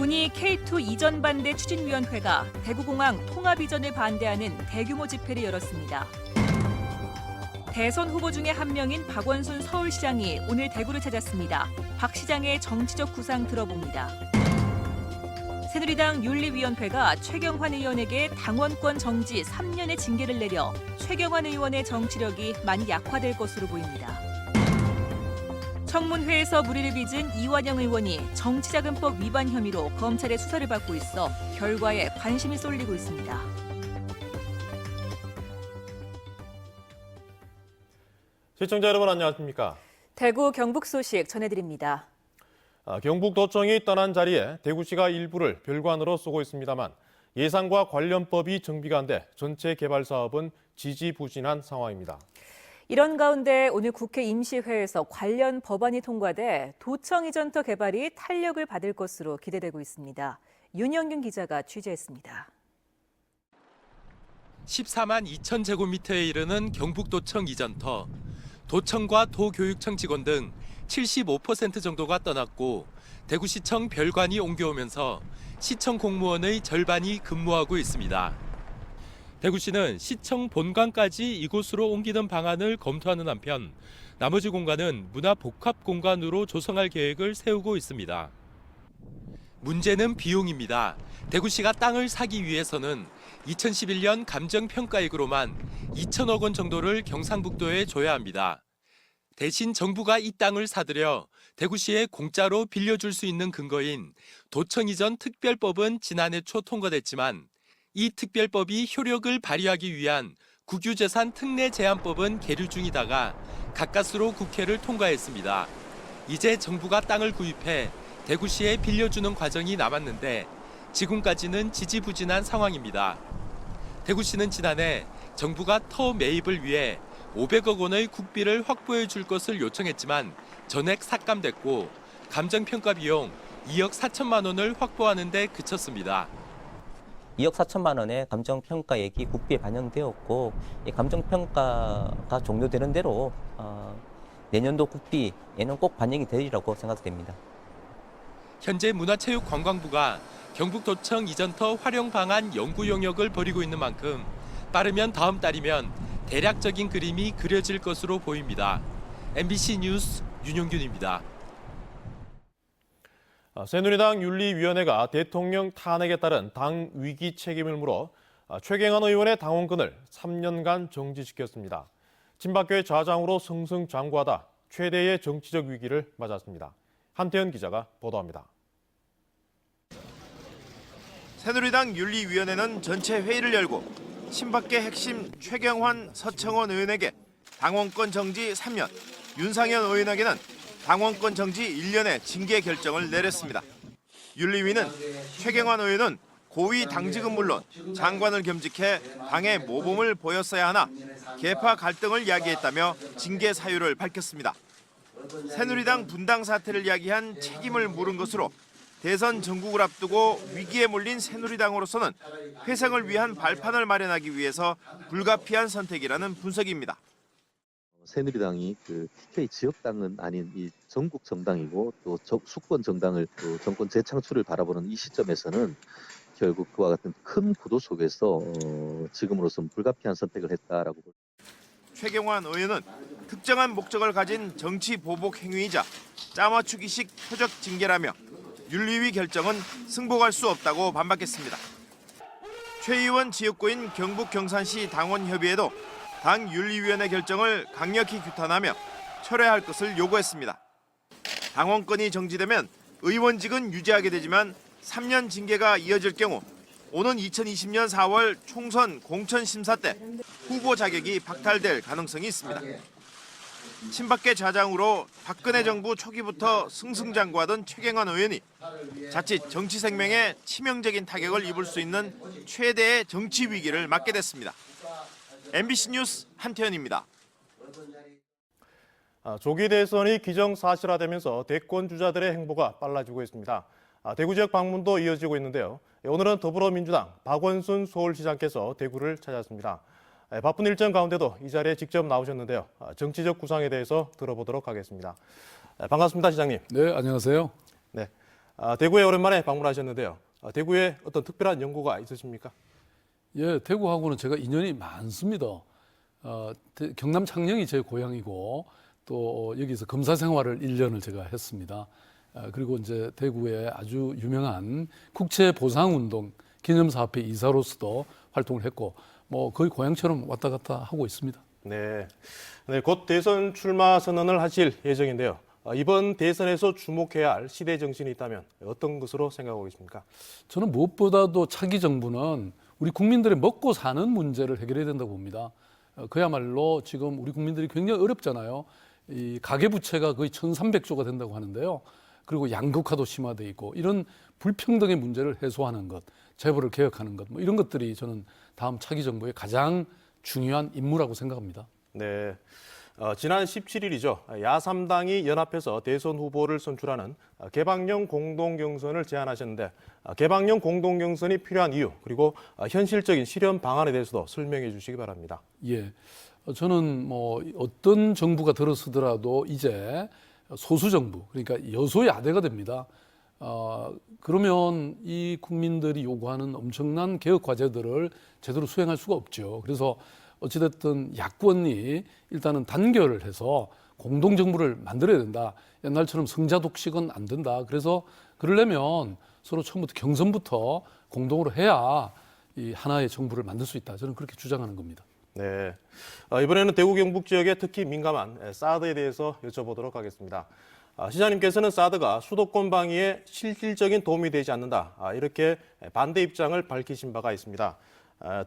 군이 K2 이전 반대 추진위원회가 대구공항 통합 이전을 반대하는 대규모 집회를 열었습니다. 대선 후보 중에 한 명인 박원순 서울시장이 오늘 대구를 찾았습니다. 박 시장의 정치적 구상 들어봅니다. 새누리당 윤리위원회가 최경환 의원에게 당원권 정지 3년의 징계를 내려 최경환 의원의 정치력이 많이 약화될 것으로 보입니다. 청문회에서 물의를 빚은 이완영 의원이 정치자금법 위반 혐의로 검찰의 수사를 받고 있어 결과에 관심이 쏠리고 있습니다. 시청자 여러분 안녕하십니까? 대구 경북 소식 전해드립니다. 경북도청이 떠난 자리에 대구시가 일부를 별관으로 쓰고 있습니다만 예산과 관련법이 정비가 안 돼 전체 개발 사업은 지지부진한 상황입니다. 이런 가운데 오늘 국회 임시회에서 관련 법안이 통과돼 도청 이전터 개발이 탄력을 받을 것으로 기대되고 있습니다. 윤영균 기자가 취재했습니다. 14만 2천 제곱미터에 이르는 경북도청 이전터. 도청과 도교육청 직원 등 75% 정도가 떠났고 대구시청 별관이 옮겨오면서 시청 공무원의 절반이 근무하고 있습니다. 대구시는 시청 본관까지 이곳으로 옮기는 방안을 검토하는 한편 나머지 공간은 문화복합공간으로 조성할 계획을 세우고 있습니다. 문제는 비용입니다. 대구시가 땅을 사기 위해서는 2011년 감정평가액으로만 2천억 원 정도를 경상북도에 줘야 합니다. 대신 정부가 이 땅을 사들여 대구시에 공짜로 빌려줄 수 있는 근거인 도청 이전 특별법은 지난해 초 통과됐지만 이 특별법이 효력을 발휘하기 위한 국유재산 특례 제한법은 계류 중이다가 가까스로 국회를 통과했습니다. 이제 정부가 땅을 구입해 대구시에 빌려주는 과정이 남았는데 지금까지는 지지부진한 상황입니다. 대구시는 지난해 정부가 터 매입을 위해 500억 원의 국비를 확보해 줄 것을 요청했지만 전액 삭감됐고 감정평가 비용 2억 4천만 원을 확보하는 데 그쳤습니다. 2억 4천만 원의 감정평가액이 국비에 반영되었고 이 감정평가가 종료되는 대로 내년도 국비에는 꼭 반영이 되리라고 생각됩니다. 현재 문화체육관광부가 경북도청 이전터 활용 방안 연구 용역을 벌이고 있는 만큼 빠르면 다음 달이면 대략적인 그림이 그려질 것으로 보입니다. MBC 뉴스 윤용균입니다. 새누리당 윤리위원회가 대통령 탄핵에 따른 당 위기 책임을 물어 최경환 의원의 당원권을 3년간 정지시켰습니다. 친박교의 좌장으로 승승장구하다 최대의 정치적 위기를 맞았습니다. 한태현 기자가 보도합니다. 새누리당 윤리위원회는 전체 회의를 열고 친박계 핵심 최경환, 서청원 의원에게 당원권 정지 3년, 윤상현 의원에게는 당원권 정지 1년의 징계 결정을 내렸습니다. 윤리위는 최경환 의원은 고위 당직은 물론 장관을 겸직해 당의 모범을 보였어야 하나 계파 갈등을 야기했다며 징계 사유를 밝혔습니다. 새누리당 분당 사태를 야기한 책임을 물은 것으로 대선 전국을 앞두고 위기에 몰린 새누리당으로서는 회생을 위한 발판을 마련하기 위해서 불가피한 선택이라는 분석입니다. 새누리당이 TK 지역당은 아닌 이 전국 정당이고 또 수권 정당을 또 정권 재창출을 바라보는 이 시점에서는 결국 그와 같은 큰 구도 속에서 지금으로서는 불가피한 선택을 했다라고 볼 수 있습니다. 최경환 의원은 특정한 목적을 가진 정치 보복 행위이자 짜맞추기식 표적 징계라며 윤리위 결정은 승복할 수 없다고 반박했습니다. 최 의원 지역구인 경북 경산시 당원협의회도 당 윤리위원회 결정을 강력히 규탄하며 철회할 것을 요구했습니다. 당원권이 정지되면 의원직은 유지하게 되지만 3년 징계가 이어질 경우 오는 2020년 4월 총선 공천 심사 때 후보 자격이 박탈될 가능성이 있습니다. 친박계 좌장으로 박근혜 정부 초기부터 승승장구하던 최경환 의원이 자칫 정치 생명에 치명적인 타격을 입을 수 있는 최대의 정치 위기를 맞게 됐습니다. MBC 뉴스 한태현입니다. 조기 대선이 기정사실화되면서 대권 주자들의 행보가 빨라지고 있습니다. 대구 지역 방문도 이어지고 있는데요. 오늘은 더불어민주당 박원순 서울시장께서 대구를 찾았습니다. 바쁜 일정 가운데도 이 자리에 직접 나오셨는데요. 정치적 구상에 대해서 들어보도록 하겠습니다. 반갑습니다, 시장님. 네, 안녕하세요. 네, 대구에 오랜만에 방문하셨는데요. 대구에 어떤 특별한 연구가 있으십니까? 예, 대구하고는 제가 인연이 많습니다. 경남 창녕이 제 고향이고 또 여기서 검사 생활을 1년을 제가 했습니다. 그리고 이제 대구에 아주 유명한 국채보상운동 기념사업회 이사로서도 활동을 했고 뭐 거의 고향처럼 왔다 갔다 하고 있습니다. 네, 곧 대선 출마 선언을 하실 예정인데요. 이번 대선에서 주목해야 할 시대 정신이 있다면 어떤 것으로 생각하고 계십니까? 저는 무엇보다도 차기 정부는 우리 국민들의 먹고 사는 문제를 해결해야 된다고 봅니다. 그야말로 지금 우리 국민들이 굉장히 어렵잖아요. 이 가계부채가 거의 1,300조가 된다고 하는데요. 그리고 양극화도 심화돼 있고 이런 불평등의 문제를 해소하는 것, 재벌을 개혁하는 것, 뭐 이런 것들이 저는 다음 차기 정부의 가장 중요한 임무라고 생각합니다. 네, 지난 17일이죠. 야3당이 연합해서 대선 후보를 선출하는 개방형 공동경선을 제안하셨는데 개방형 공동경선이 필요한 이유 그리고 현실적인 실현 방안에 대해서도 설명해 주시기 바랍니다. 예, 저는 뭐 어떤 정부가 들어서더라도 이제 소수 정부, 그러니까 여소야대가 됩니다. 그러면 이 국민들이 요구하는 엄청난 개혁 과제들을 제대로 수행할 수가 없죠. 그래서 어찌됐든 야권이 일단은 단결을 해서 공동정부를 만들어야 된다. 옛날처럼 성자독식은 안 된다. 그래서 그러려면 서로 처음부터 경선부터 공동으로 해야 이 하나의 정부를 만들 수 있다. 저는 그렇게 주장하는 겁니다. 네, 이번에는 대구 경북 지역에 특히 민감한 사드에 대해서 여쭤보도록 하겠습니다. 시장님께서는 사드가 수도권 방위에 실질적인 도움이 되지 않는다. 이렇게 반대 입장을 밝히신 바가 있습니다.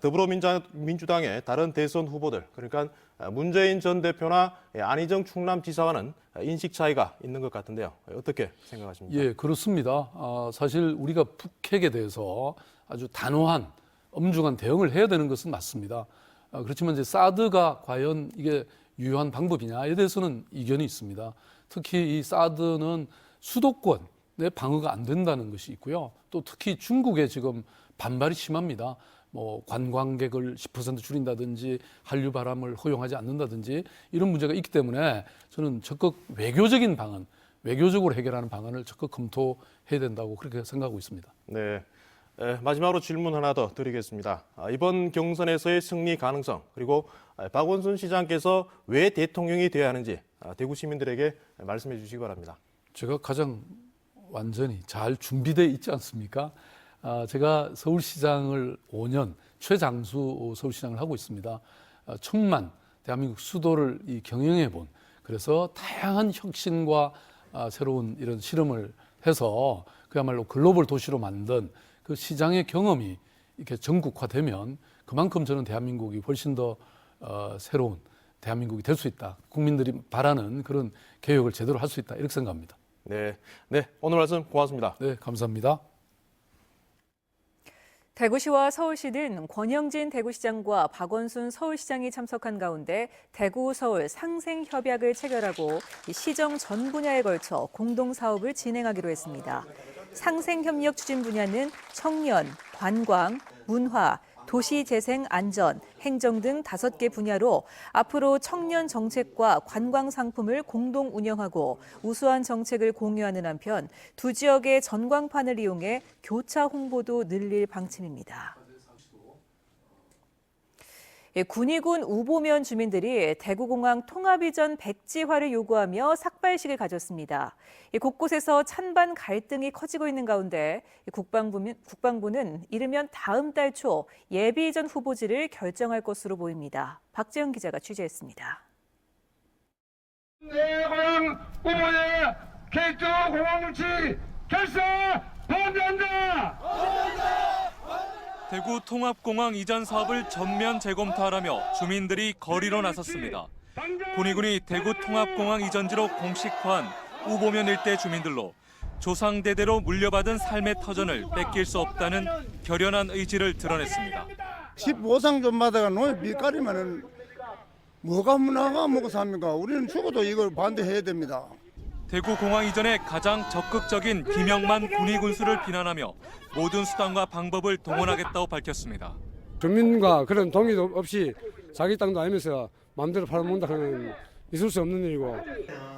더불어민주당의 다른 대선 후보들, 그러니까 문재인 전 대표나 안희정 충남지사와는 인식 차이가 있는 것 같은데요. 어떻게 생각하십니까? 예, 그렇습니다. 사실 우리가 북핵에 대해서 아주 단호한 엄중한 대응을 해야 되는 것은 맞습니다. 그렇지만 이제 사드가 과연 이게 유효한 방법이냐에 대해서는 이견이 있습니다. 특히 이 사드는 수도권의 방어가 안 된다는 것이 있고요. 또 특히 중국에 지금 반발이 심합니다. 뭐 관광객을 10% 줄인다든지 한류 바람을 허용하지 않는다든지 이런 문제가 있기 때문에 저는 적극 외교적인 방안, 외교적으로 해결하는 방안을 적극 검토해야 된다고 그렇게 생각하고 있습니다. 네. 마지막으로 질문 하나 더 드리겠습니다. 이번 경선에서의 승리 가능성 그리고 박원순 시장께서 왜 대통령이 되어야 하는지 대구 시민들에게 말씀해 주시기 바랍니다. 제가 가장 완전히 잘 준비되어 있지 않습니까? 제가 서울시장을 5년 최장수 서울시장을 하고 있습니다. 천만 대한민국 수도를 경영해 본 그래서 다양한 혁신과 새로운 이런 실험을 해서 그야말로 글로벌 도시로 만든 그 시장의 경험이 이렇게 전국화되면 그만큼 저는 대한민국이 훨씬 더 새로운 대한민국이 될 수 있다. 국민들이 바라는 그런 개혁을 제대로 할 수 있다. 이렇게 생각합니다. 네, 오늘 말씀 고맙습니다. 네, 감사합니다. 대구시와 서울시는 권영진 대구시장과 박원순 서울시장이 참석한 가운데 대구-서울 상생협약을 체결하고 시정 전 분야에 걸쳐 공동사업을 진행하기로 했습니다. 상생협력 추진 분야는 청년, 관광, 문화, 도시재생 안전, 행정 등 5개 분야로 앞으로 청년 정책과 관광 상품을 공동 운영하고 우수한 정책을 공유하는 한편 두 지역의 전광판을 이용해 교차 홍보도 늘릴 방침입니다. 군위군 우보면 주민들이 대구공항 통합이전 백지화를 요구하며 삭발식을 가졌습니다. 곳곳에서 찬반 갈등이 커지고 있는 가운데 국방부는 이르면 다음 달 초 예비 이전 후보지를 결정할 것으로 보입니다. 박재영 기자가 취재했습니다. 내 고향 우보의 개조 공항물치 결사 반대한다! 대구 통합공항 이전 사업을 전면 재검토하라며 주민들이 거리로 나섰습니다. 군위군이 대구 통합공항 이전지로 공식화한 우보면 일대 주민들로 조상대대로 물려받은 삶의 터전을 뺏길 수 없다는 결연한 의지를 드러냈습니다. 15상 전마다가 노예 밀가리면은 뭐가 문화가 먹고 삽니까? 우리는 죽어도 이걸 반대해야 됩니다. 대구 공항 이전에 가장 적극적인 김영만 군위 군수를 비난하며 모든 수단과 방법을 동원하겠다고 밝혔습니다. 주민과 그런 동의도 없이 자기 땅도 아니면서 마음대로 팔아먹는다는 있을 수 없는 일이고.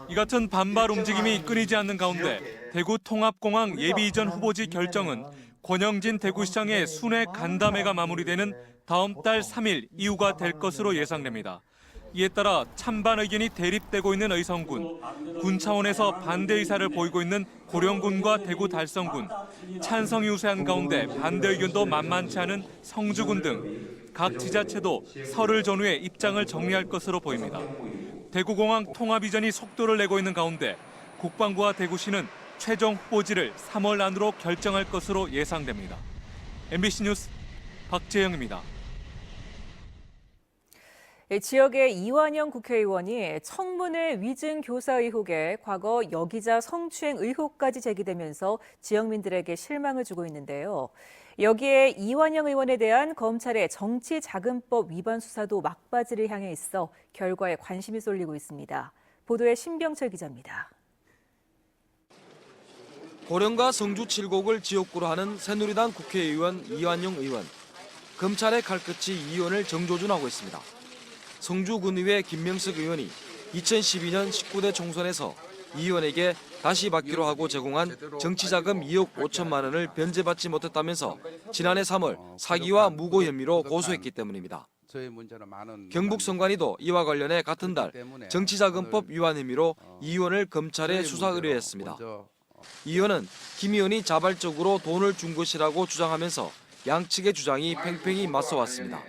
이 같은 반발 움직임이 끊이지 않는 가운데 대구 통합공항 예비 이전 후보지 결정은 권영진 대구시장의 순회 간담회가 마무리되는 다음 달 3일 이후가 될 것으로 예상됩니다. 이에 따라 찬반 의견이 대립되고 있는 의성군, 군 차원에서 반대 의사를 보이고 있는 고령군과 대구 달성군, 찬성이 우세한 가운데 반대 의견도 만만치 않은 성주군 등 각 지자체도 설을 전후에 입장을 정리할 것으로 보입니다. 대구공항 통합 이전이 속도를 내고 있는 가운데 국방부와 대구시는 최종 후보지를 3월 안으로 결정할 것으로 예상됩니다. MBC 뉴스 박재영입니다. 지역의 이완영 국회의원이 청문회 위증 교사 의혹에 과거 여기자 성추행 의혹까지 제기되면서 지역민들에게 실망을 주고 있는데요. 여기에 이완영 의원에 대한 검찰의 정치자금법 위반 수사도 막바지를 향해 있어 결과에 관심이 쏠리고 있습니다. 보도에 신병철 기자입니다. 고령과 성주 7곡을 지역구로 하는 새누리당 국회의원 이완영 의원. 검찰의 칼끝이 이 의원을 정조준하고 있습니다. 성주군의회 김명석 의원이 2012년 19대 총선에서 이 의원에게 다시 받기로 하고 제공한 정치자금 2억 5천만 원을 변제받지 못했다면서 지난해 3월 사기와 무고 혐의로 고소했기 때문입니다. 경북선관위도 이와 관련해 같은 달 정치자금법 위반 혐의로 이 의원을 검찰에 수사 의뢰했습니다. 이 의원은 김 의원이 자발적으로 돈을 준 것이라고 주장하면서 양측의 주장이 팽팽히 맞서왔습니다.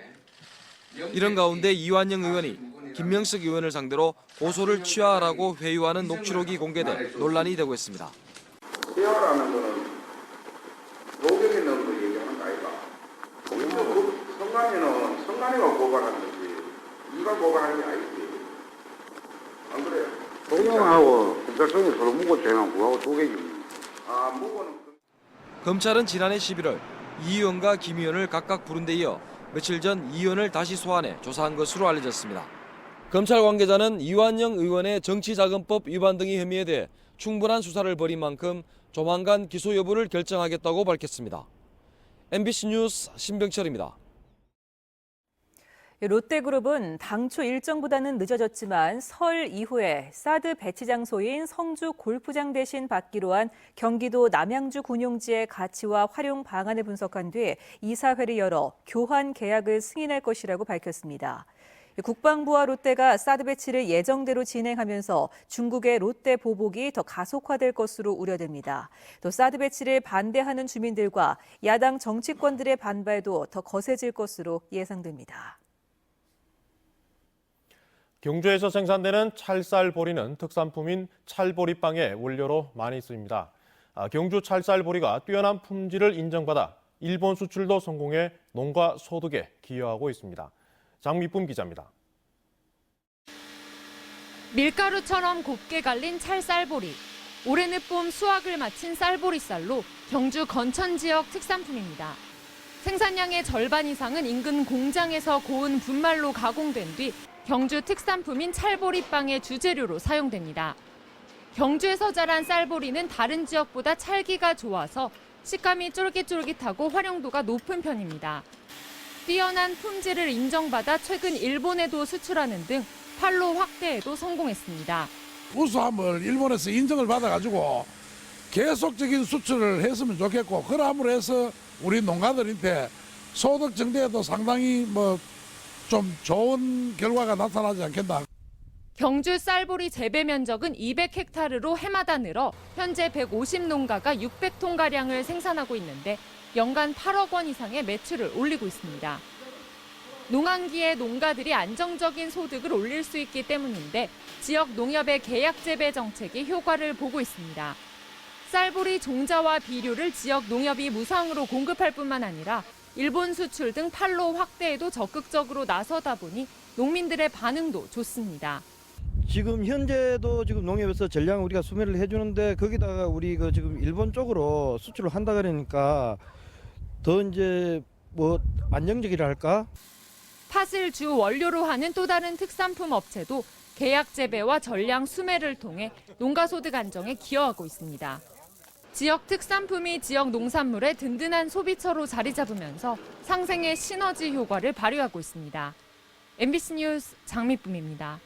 이런 가운데 이완영 의원이 김명석 의원을 상대로 고소를 취하하라고 회유하는 녹취록이 공개돼 논란이 되고 있습니다. 취하라는 거는 노경에 넣은 거 얘기하는 거 아이가? 그 성관이는 성관이가 고발한 거지 네가 고발한 게 아니지. 안 그래요? 노경하고 검찰청이 서로 무고 죄만 구하고 두 개지. 무고는 검찰은 지난해 11월 이 의원과 김 의원을 각각 부른 데 이어 며칠 전 이 의원을 다시 소환해 조사한 것으로 알려졌습니다. 검찰 관계자는 이완영 의원의 정치자금법 위반 등의 혐의에 대해 충분한 수사를 벌인 만큼 조만간 기소 여부를 결정하겠다고 밝혔습니다. MBC 뉴스 신병철입니다. 롯데그룹은 당초 일정보다는 늦어졌지만 설 이후에 사드 배치 장소인 성주 골프장 대신 받기로 한 경기도 남양주 군용지의 가치와 활용 방안을 분석한 뒤 이사회를 열어 교환 계약을 승인할 것이라고 밝혔습니다. 국방부와 롯데가 사드 배치를 예정대로 진행하면서 중국의 롯데 보복이 더 가속화될 것으로 우려됩니다. 또 사드 배치를 반대하는 주민들과 야당 정치권들의 반발도 더 거세질 것으로 예상됩니다. 경주에서 생산되는 찰쌀보리는 특산품인 찰보리빵의 원료로 많이 쓰입니다. 경주 찰쌀보리가 뛰어난 품질을 인정받아 일본 수출도 성공해 농가 소득에 기여하고 있습니다. 장미쁨 기자입니다. 밀가루처럼 곱게 갈린 찰쌀보리. 올해 늦봄 수확을 마친 쌀보리쌀로 경주 건천 지역 특산품입니다. 생산량의 절반 이상은 인근 공장에서 고운 분말로 가공된 뒤 경주 특산품인 찰보리빵의 주재료로 사용됩니다. 경주에서 자란 쌀보리는 다른 지역보다 찰기가 좋아서 식감이 쫄깃쫄깃하고 활용도가 높은 편입니다. 뛰어난 품질을 인정받아 최근 일본에도 수출하는 등 판로 확대에도 성공했습니다. 우수함을 일본에서 인정을 받아가지고 계속적인 수출을 했으면 좋겠고, 그럼으로 해서 우리 농가들한테 소득 증대에도 상당히 좀 좋은 결과가 나타나지 않겠나. 경주 쌀보리 재배 면적은 200헥타르로 해마다 늘어 현재 150농가가 600톤가량을 생산하고 있는데 연간 8억 원 이상의 매출을 올리고 있습니다. 농한기에 농가들이 안정적인 소득을 올릴 수 있기 때문인데 지역 농협의 계약 재배 정책이 효과를 보고 있습니다. 쌀보리 종자와 비료를 지역 농협이 무상으로 공급할 뿐만 아니라 일본 수출 등 판로 확대에도 적극적으로 나서다 보니 농민들의 반응도 좋습니다. 지금 현재도 지금 농협에서 전량 우리가 수매를 해주는데 거기다가 우리 지금 일본 쪽으로 수출을 한다 그러니까 더 이제 안정적이라 할까? 팥을 주 원료로 하는 또 다른 특산품 업체도 계약 재배와 전량 수매를 통해 농가 소득 안정에 기여하고 있습니다. 지역 특산품이 지역 농산물의 든든한 소비처로 자리 잡으면서 상생의 시너지 효과를 발휘하고 있습니다. MBC 뉴스 장미쁨입니다.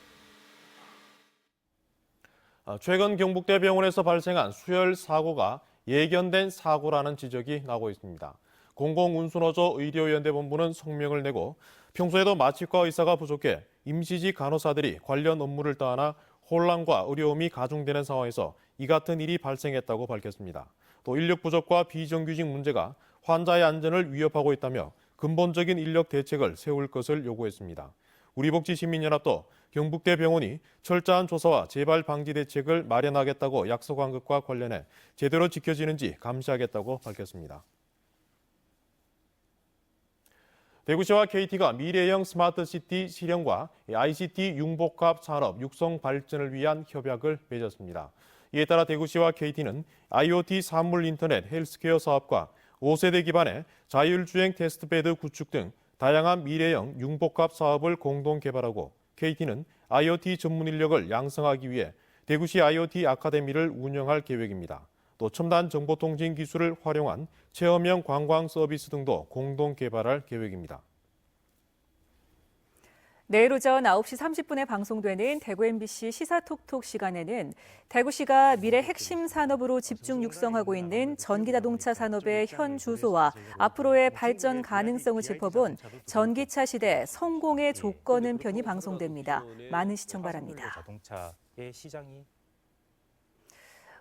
최근 경북대 병원에서 발생한 수혈 사고가 예견된 사고라는 지적이 나오고 있습니다. 공공운수노조 의료연대본부는 성명을 내고 평소에도 마취과 의사가 부족해 임시직 간호사들이 관련 업무를 떠안아 혼란과 어려움이 가중되는 상황에서 이 같은 일이 발생했다고 밝혔습니다. 또 인력 부족과 비정규직 문제가 환자의 안전을 위협하고 있다며 근본적인 인력 대책을 세울 것을 요구했습니다. 우리복지시민연합도 경북대 병원이 철저한 조사와 재발 방지 대책을 마련하겠다고 약속한 것과 관련해 제대로 지켜지는지 감시하겠다고 밝혔습니다. 대구시와 KT가 미래형 스마트시티 실현과 ICT 융복합 산업 육성 발전을 위한 협약을 맺었습니다. 이에 따라 대구시와 KT는 IoT 산물 인터넷 헬스케어 사업과 5세대 기반의 자율주행 테스트베드 구축 등 다양한 미래형 융복합 사업을 공동 개발하고 KT는 IoT 전문 인력을 양성하기 위해 대구시 IoT 아카데미를 운영할 계획입니다. 또 첨단 정보통신 기술을 활용한 체험형 관광 서비스 등도 공동 개발할 계획입니다. 내일 오전 9시 30분에 방송되는 대구 MBC 시사톡톡 시간에는 대구시가 미래 핵심 산업으로 집중 육성하고 있는 전기자동차 산업의 현 주소와 앞으로의 발전 가능성을 짚어본 전기차 시대 성공의 조건은 편이 방송됩니다. 많은 시청 바랍니다. 자동차의 시장이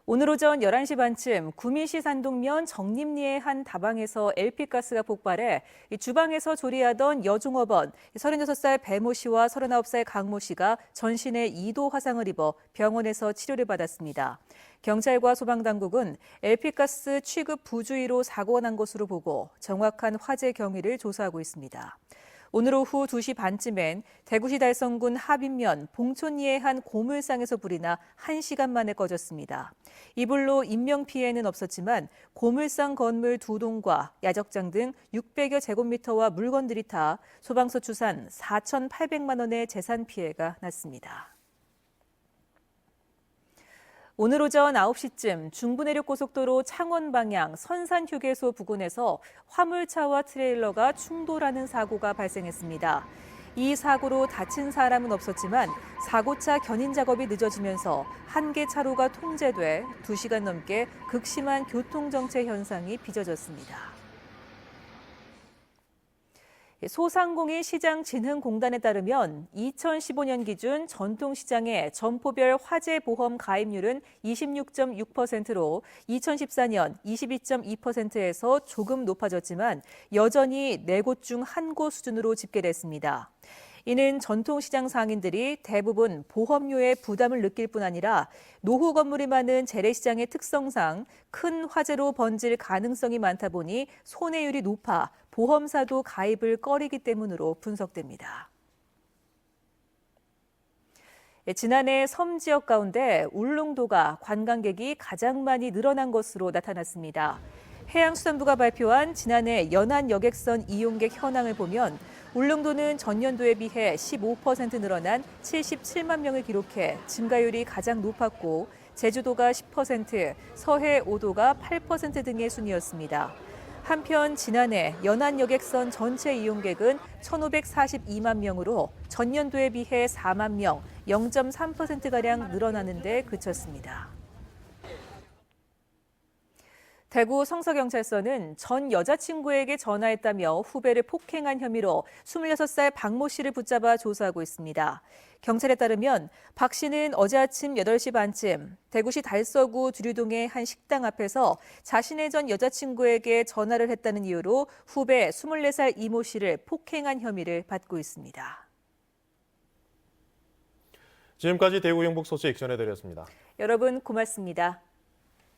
오늘 오전 11시 반쯤 구미시 산동면 정림리의 한 다방에서 LP가스가 폭발해 주방에서 조리하던 여종업원 36살 배모 씨와 39살 강모 씨가 전신에 2도 화상을 입어 병원에서 치료를 받았습니다. 경찰과 소방당국은 LP가스 취급 부주의로 사고가 난 것으로 보고 정확한 화재 경위를 조사하고 있습니다. 오늘 오후 2시 반쯤엔 대구시 달성군 하빈면 봉촌리의 한 고물상에서 불이 나 1시간 만에 꺼졌습니다. 이 불로 인명피해는 없었지만 고물상 건물 2동과 야적장 등 600여 제곱미터와 물건들이 타 소방서 추산 4,800만 원의 재산 피해가 났습니다. 오늘 오전 9시쯤 중부내륙고속도로 창원 방향 선산휴게소 부근에서 화물차와 트레일러가 충돌하는 사고가 발생했습니다. 이 사고로 다친 사람은 없었지만 사고차 견인 작업이 늦어지면서 한 개 차로가 통제돼 2시간 넘게 극심한 교통정체 현상이 빚어졌습니다. 소상공인 시장진흥공단에 따르면 2015년 기준 전통시장의 점포별 화재보험 가입률은 26.6%로 2014년 22.2%에서 조금 높아졌지만 여전히 4곳 중 1곳 수준으로 집계됐습니다. 이는 전통시장 상인들이 대부분 보험료의 부담을 느낄 뿐 아니라 노후 건물이 많은 재래시장의 특성상 큰 화재로 번질 가능성이 많다 보니 손해율이 높아 보험사도 가입을 꺼리기 때문으로 분석됩니다. 지난해 섬 지역 가운데 울릉도가 관광객이 가장 많이 늘어난 것으로 나타났습니다. 해양수산부가 발표한 지난해 연안 여객선 이용객 현황을 보면 울릉도는 전년도에 비해 15% 늘어난 77만 명을 기록해 증가율이 가장 높았고 제주도가 10%, 서해 5도가 8% 등의 순이었습니다. 한편 지난해 연안 여객선 전체 이용객은 1,542만 명으로 전년도에 비해 4만 명, 0.3%가량 늘어나는 데 그쳤습니다. 대구 성서경찰서는 전 여자친구에게 전화했다며 후배를 폭행한 혐의로 26살 박모 씨를 붙잡아 조사하고 있습니다. 경찰에 따르면 박 씨는 어제 아침 8시 반쯤 대구시 달서구 두류동의 한 식당 앞에서 자신의 전 여자친구에게 전화를 했다는 이유로 후배 24살 이모 씨를 폭행한 혐의를 받고 있습니다. 지금까지 대구 경북 소식 전해드렸습니다. 여러분 고맙습니다.